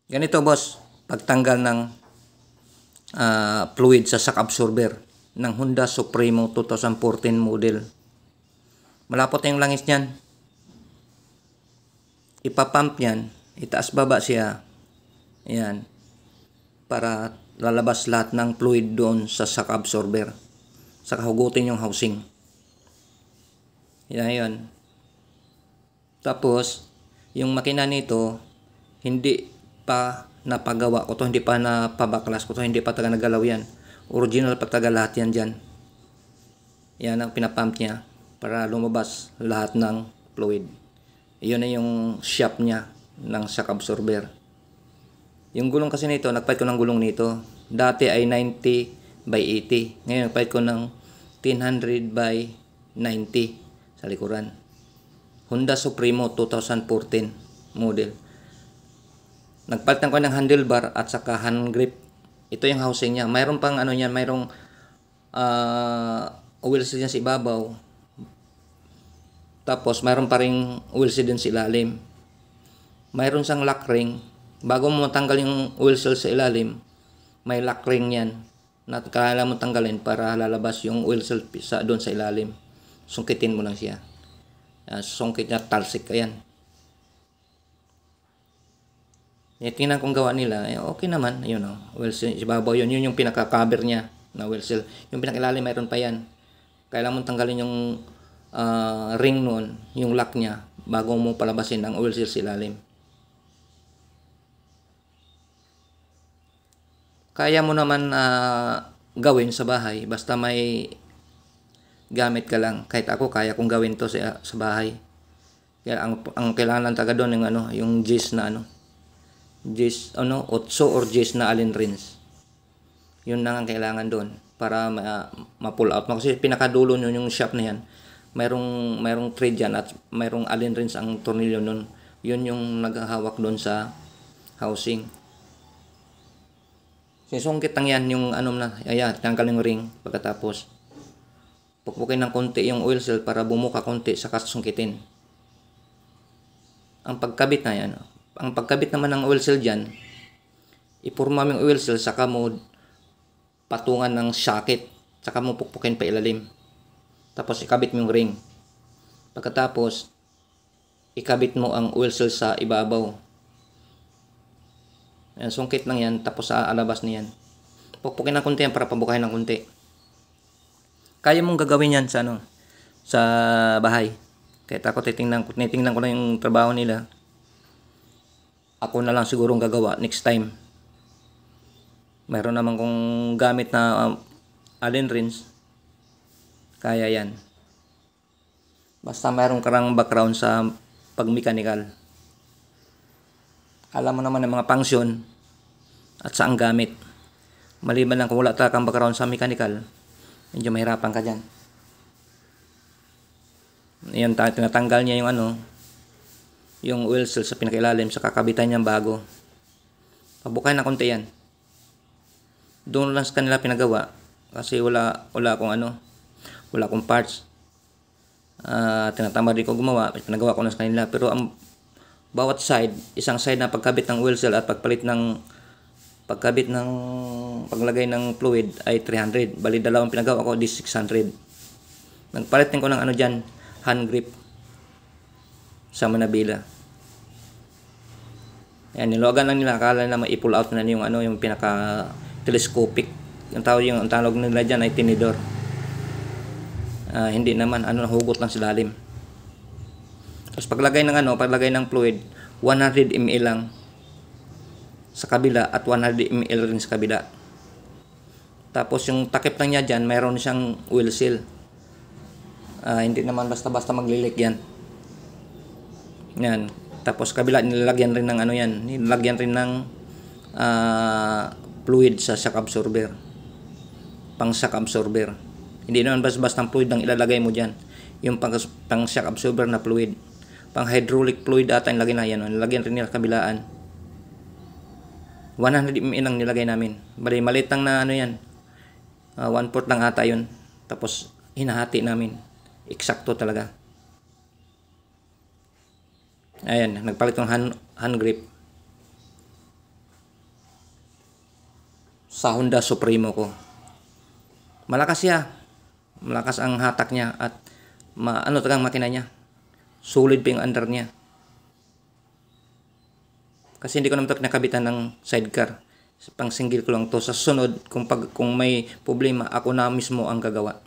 Ganito boss, pagtanggal ng fluid sa shock absorber ng Honda Supremo 2014 model. Malapot na yung langis niyan. Ipapump yan, itaas baba siya. Ayan. Para lalabas lahat ng fluid doon sa shock absorber. Saka hugutin yung housing. Yan yun. Tapos, yung makina nito, hindi pa napagawa ko to, hindi pa napabaklas ko to, hindi pa taga nagalaw yan. Original pa taga lahat yan dyan. Yan ang pinapump niya para lumabas lahat ng fluid. Iyon na yung shop niya ng shock absorber. Yung gulong kasi nito, nagpalit ko ng gulong nito. Dati ay 90 by 80. Ngayon, nagpalit ko ng 1000 by 90 sa likuran. Honda Supremo 2014 model. Nagpalitan ko ng handlebar at saka hand grip. Ito yung housing niya. Mayroon pang ano niyan, mayroong wheel seal sa ibabaw. Tapos mayroon pa ring wheel seal din sa ilalim. Mayroon siyang lock ring. Bago mo matanggal yung wheel seal sa ilalim, may lock ring yan na kailangan mo tanggalin para lalabas yung wheel seal doon sa ilalim. Sungkitin mo lang siya. Sungkit niya, talsik. Ayan. Tingnan kong gawa nila, okay naman, yun o. Wheel seal, ibabaw yun. Yun yung pinaka-cover niya na wheel seal. Yung pinaka-ilalim, mayroon pa yan. Kailangan mong tanggalin yung ring noon, yung lock niya, bago mo palabasin ang wheel seal sa ilalim. Kaya mo naman gawin sa bahay, basta may gamit ka lang. Kahit ako, kaya kong gawin to sa bahay. Kaya ang kailangan lang taga doon yung yung Gis na Gis 8 or Gis na Allen wrench. Yun lang ang kailangan doon para ma-pull out mo. Kasi pinakadulo nyo yung shop na yan. Mayroong thread yan at mayroong Allen wrench ang tornilyo nun. Yun yung naghahawak doon sa housing. Sisungkit lang yan yung tanggal yung ring. Pagkatapos pukpukin ng konti yung oil seal para bumuka konti saka sungkitin. Ang pagkabit na yan, ang pagkabit naman ng oil seal dyan, ipurma mo yung oil seal saka mo patungan ng socket saka mo pukpukin pa ilalim. Tapos ikabit mo yung ring. Pagkatapos ikabit mo ang oil seal sa ibabaw. Ayan, sungkit lang yan, tapos alabas niyan. Pukpukin ng konti yan para pabukahin ng konti. Kaya mong gagawin yan sa bahay. Kahit ako titingnan ko lang yung trabaho nila. Ako na lang sigurong gagawa next time. Mayroon naman kong gamit na Allen wrench. Kaya yan. Basta mayroon karang background sa pag-mechanical. Alam mo naman ang mga function at saan gamit. Maliban lang kung wala kang background sa mechanical, medyo mahirapan ka dyan. Ayan, tinatanggal niya yung oil seal sa pinakailalim sa kakabitan niyang bago. Pabukayin na konti yan. Doon lang sa kanila pinagawa kasi wala akong parts. Tinatamad din ko gumawa, pinagawa ko na sa kanila. Pero ang bawat side, isang side na pagkabit ng wheel seal at paglagay ng fluid ay 300. Bali dalawang pinagawa ko di 600. Nagpalit din ko ng dyan, hand grip sa manabila. Ayan, niluwagan lang nila, akala na mai-pull out na yung pinaka telescopic. Yung tawag nila dyan ay tinidor. Hindi naman, hugot lang sa lalim. Tapos paglagay ng fluid, 100 ml lang sa kabila at 100 ml rin sa kabila. Tapos yung takip lang niya dyan, mayroon siyang wheel seal. Hindi naman basta-basta maglilik yan. Yan. Tapos kabila nilalagyan rin ng fluid sa shock absorber. Pang shock absorber. Hindi naman basta fluid ang ilalagay mo dyan. Yung pang shock absorber na fluid. Pang hydraulic fluid ata yung lagay na yan. Nilagyan rin nila kabilaan. 100 ml ang nilagay namin. Bali, maliit lang na yan. 1/4 lang ata yun. Tapos, hinahati namin. Eksakto talaga. Ayan, nagpalit ng hand grip. sa Honda Supremo ko. Malakas siya. Malakas ang hatak niya at ano talagang makina niya. Solid pa yung under niya. Kasi hindi ko naman ito pinakabitan ng sidecar. Pang single ko lang to. Sa sunod, kung may problema, ako na mismo ang gagawa.